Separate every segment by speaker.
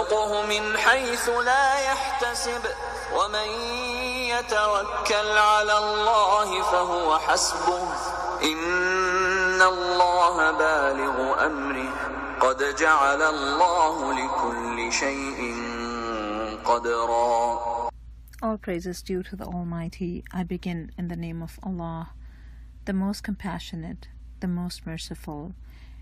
Speaker 1: ويرزقه من حيث لا يحتسب ومن يتوكل على الله فهو حسبه إن الله بالغ أمره قد جعل الله لكل شيء قدرا.
Speaker 2: All praise is due to the Almighty. I begin in the name of Allah, the most compassionate, the most merciful,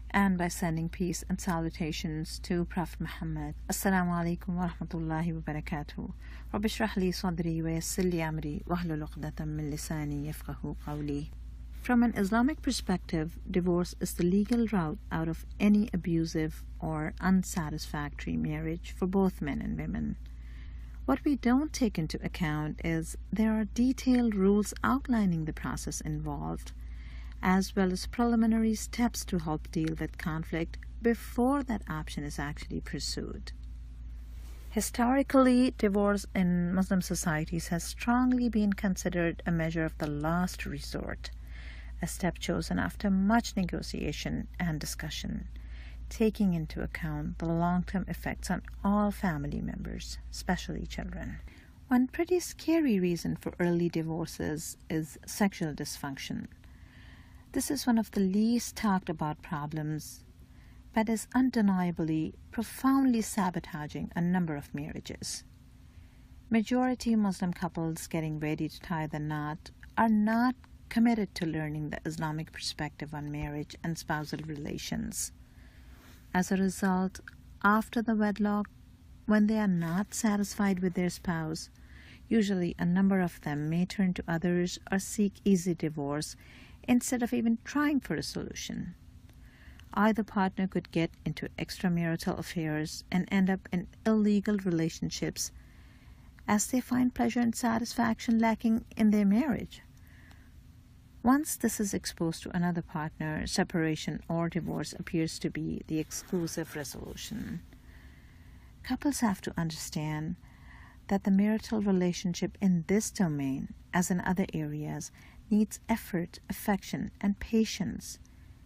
Speaker 2: and by sending peace and salutations to Prophet Muhammad. Assalamu alaikum wa rahmatullahi wa barakatuh. Rabbi shrah li sadri wa yassir li amri wahlul 'uqdatam min lisani yafqahu qawli. From an Islamic perspective, divorce is the legal route out of any abusive or unsatisfactory marriage for both men and women. What we don't take into account is there are detailed rules outlining the process involved, as well as preliminary steps to help deal with conflict before that option is actually pursued. Historically, divorce in Muslim societies has strongly been considered a measure of the last resort, a step chosen after much negotiation and discussion, taking into account the long-term effects on all family members, especially children. One pretty scary reason for early divorces is sexual dysfunction. This is one of the least talked about problems, but is undeniably profoundly sabotaging a number of marriages. Majority Muslim couples getting ready to tie the knot are not committed to learning the Islamic perspective on marriage and spousal relations. As a result, after the wedlock, when they are not satisfied with their spouse, usually a number of them may turn to others or seek easy divorce instead of even trying for a solution. Either partner could get into extramarital affairs and end up in illegal relationships as they find pleasure and satisfaction lacking in their marriage. Once this is exposed to another partner, separation or divorce appears to be the exclusive resolution. Couples have to understand that the marital relationship in this domain, as in other areas, needs effort, affection, and patience,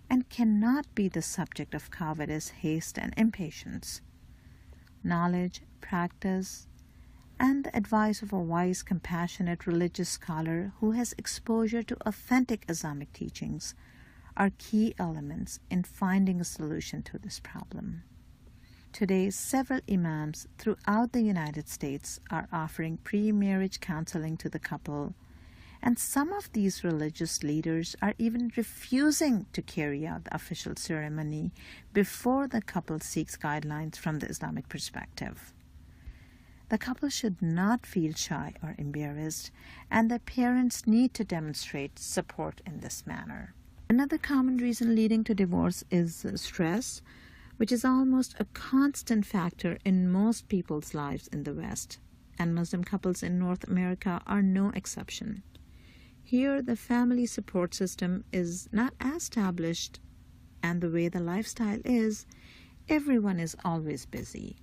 Speaker 2: and cannot be the subject of covetous haste and impatience. Knowledge, practice, and the advice of a wise, compassionate religious scholar who has exposure to authentic Islamic teachings are key elements in finding a solution to this problem. Today, several imams throughout the United States are offering pre-marriage counseling to the couple, and some of these religious leaders are even refusing to carry out the official ceremony before the couple seeks guidelines from the Islamic perspective. The couple should not feel shy or embarrassed, and the parents need to demonstrate support in this manner. Another common reason leading to divorce is stress, which is almost a constant factor in most people's lives in the West, and Muslim couples in North America are no exception. Here, the family support system is not as established, and the way the lifestyle is, everyone is always busy.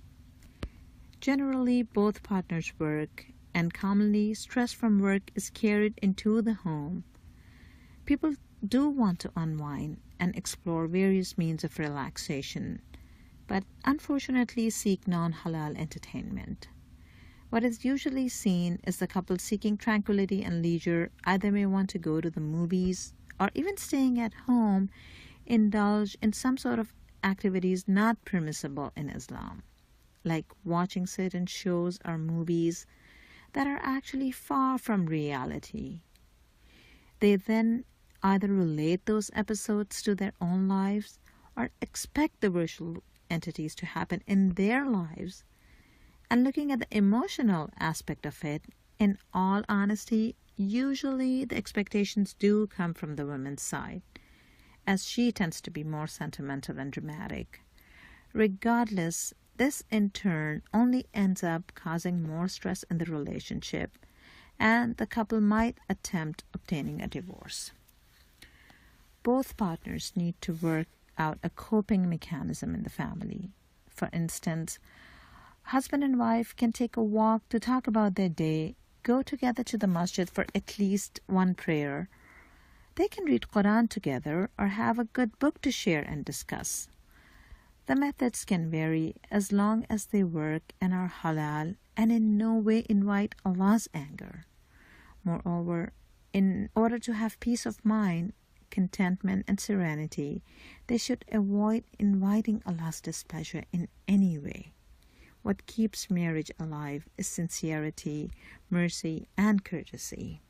Speaker 2: Generally, both partners work, and commonly stress from work is carried into the home. People do want to unwind and explore various means of relaxation, but unfortunately seek non-halal entertainment. What is usually seen is the couple seeking tranquility and leisure either may want to go to the movies or even staying at home, indulge in some sort of activities not permissible in Islam, like watching certain shows or movies that are actually far from reality. They then either relate those episodes to their own lives or expect the virtual entities to happen in their lives. And looking at the emotional aspect of it, in all honesty, usually the expectations do come from the woman's side, as she tends to be more sentimental and dramatic. Regardless, this in turn only ends up causing more stress in the relationship, and the couple might attempt obtaining a divorce. Both partners need to work out a coping mechanism in the family. For instance, husband and wife can take a walk to talk about their day, go together to the masjid for at least one prayer. They can read Quran together or have a good book to share and discuss. The methods can vary as long as they work and are halal and in no way invite Allah's anger. Moreover, in order to have peace of mind, contentment, and serenity, they should avoid inviting Allah's displeasure in any way. What keeps marriage alive is sincerity, mercy, and courtesy.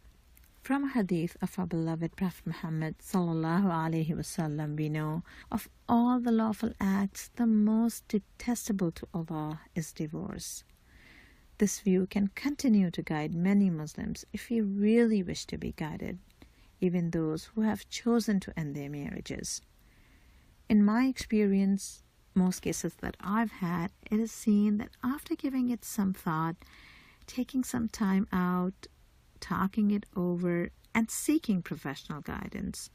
Speaker 2: From a hadith of our beloved Prophet Muhammad sallallahu alaihi wasallam, we know of all the lawful acts, the most detestable to Allah is divorce. This view can continue to guide many Muslims if we really wish to be guided, even those who have chosen to end their marriages. In my experience, most cases that I've had, it is seen that after giving it some thought, taking some time out, talking it over, and seeking professional guidance,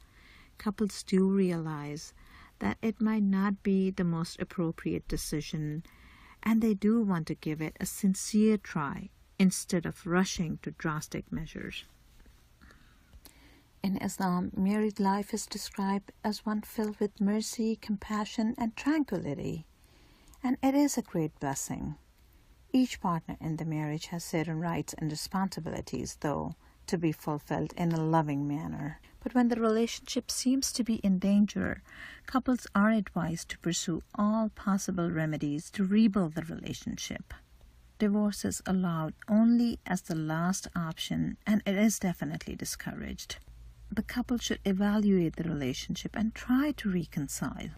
Speaker 2: couples do realize that it might not be the most appropriate decision, and they do want to give it a sincere try instead of rushing to drastic measures. In Islam, married life is described as one filled with mercy, compassion, and tranquility, and it is a great blessing. Each partner in the marriage has certain rights and responsibilities, though, to be fulfilled in a loving manner. But when the relationship seems to be in danger, couples are advised to pursue all possible remedies to rebuild the relationship. Divorce is allowed only as the last option, and it is definitely discouraged. The couple should evaluate the relationship and try to reconcile.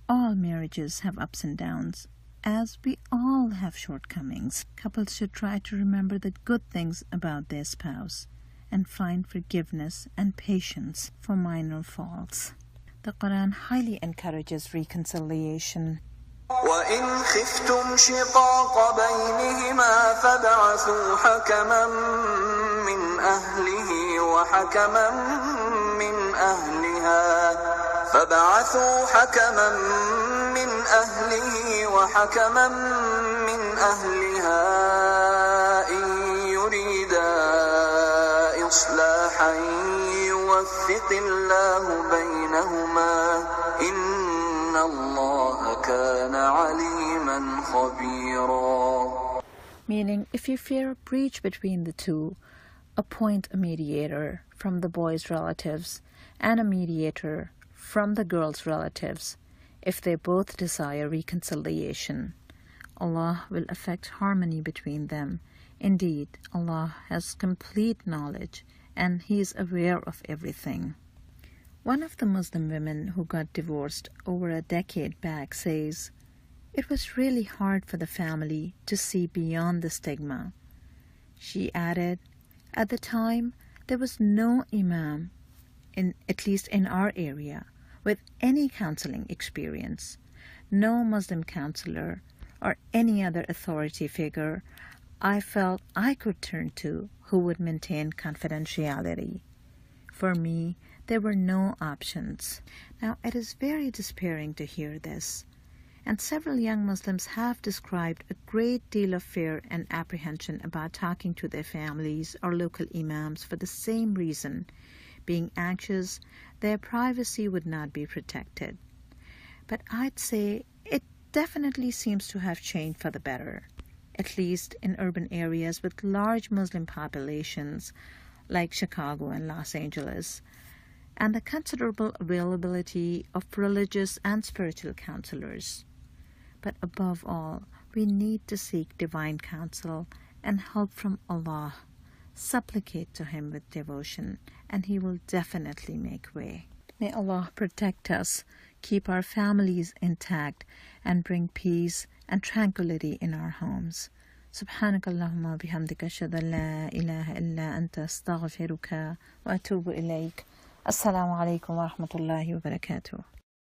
Speaker 2: All marriages have ups and downs, as we all have shortcomings. Couples should try to remember the good things about their spouse and find forgiveness and patience for minor faults. The Quran highly encourages reconciliation.
Speaker 1: وَإِنْ خِفْتُمْ شِقَاقَ بَيْنِهِمَا فَابْعَثُوا حَكَمًا مِّنْ أَهْلِهِ وَحَكَمًا مِّنْ أَهْلِهَا وحكما من أهلها إن يريدا إصلاحا يوفق الله بينهما إن الله كان عليما خبيرا.
Speaker 2: Meaning, if you fear a breach between the two, appoint a mediator from the boy's relatives and a mediator from the girl's relatives if they both desire reconciliation. Allah will effect harmony between them. Indeed, Allah has complete knowledge and He is aware of everything. One of the Muslim women who got divorced over a decade back says, "It was really hard for the family to see beyond the stigma." She added, "At the time, there was no imam, at least in our area, with any counseling experience, no Muslim counselor or any other authority figure I felt I could turn to who would maintain confidentiality. For me, there were no options." Now, it is very despairing to hear this, and several young Muslims have described a great deal of fear and apprehension about talking to their families or local imams for the same reason, being anxious their privacy would not be protected. But I'd say it definitely seems to have changed for the better, at least in urban areas with large Muslim populations like Chicago and Los Angeles, and the considerable availability of religious and spiritual counselors. But above all, we need to seek divine counsel and help from Allah. Supplicate to Him with devotion, and He will definitely make way. May Allah protect us, keep our families intact, and bring peace and tranquility in our homes. سبحانك اللهم وبحمدك أشهد أن لا إله إلا أنت أستغفرك وأتوب إليك. السلام عليكم ورحمة الله وبركاته.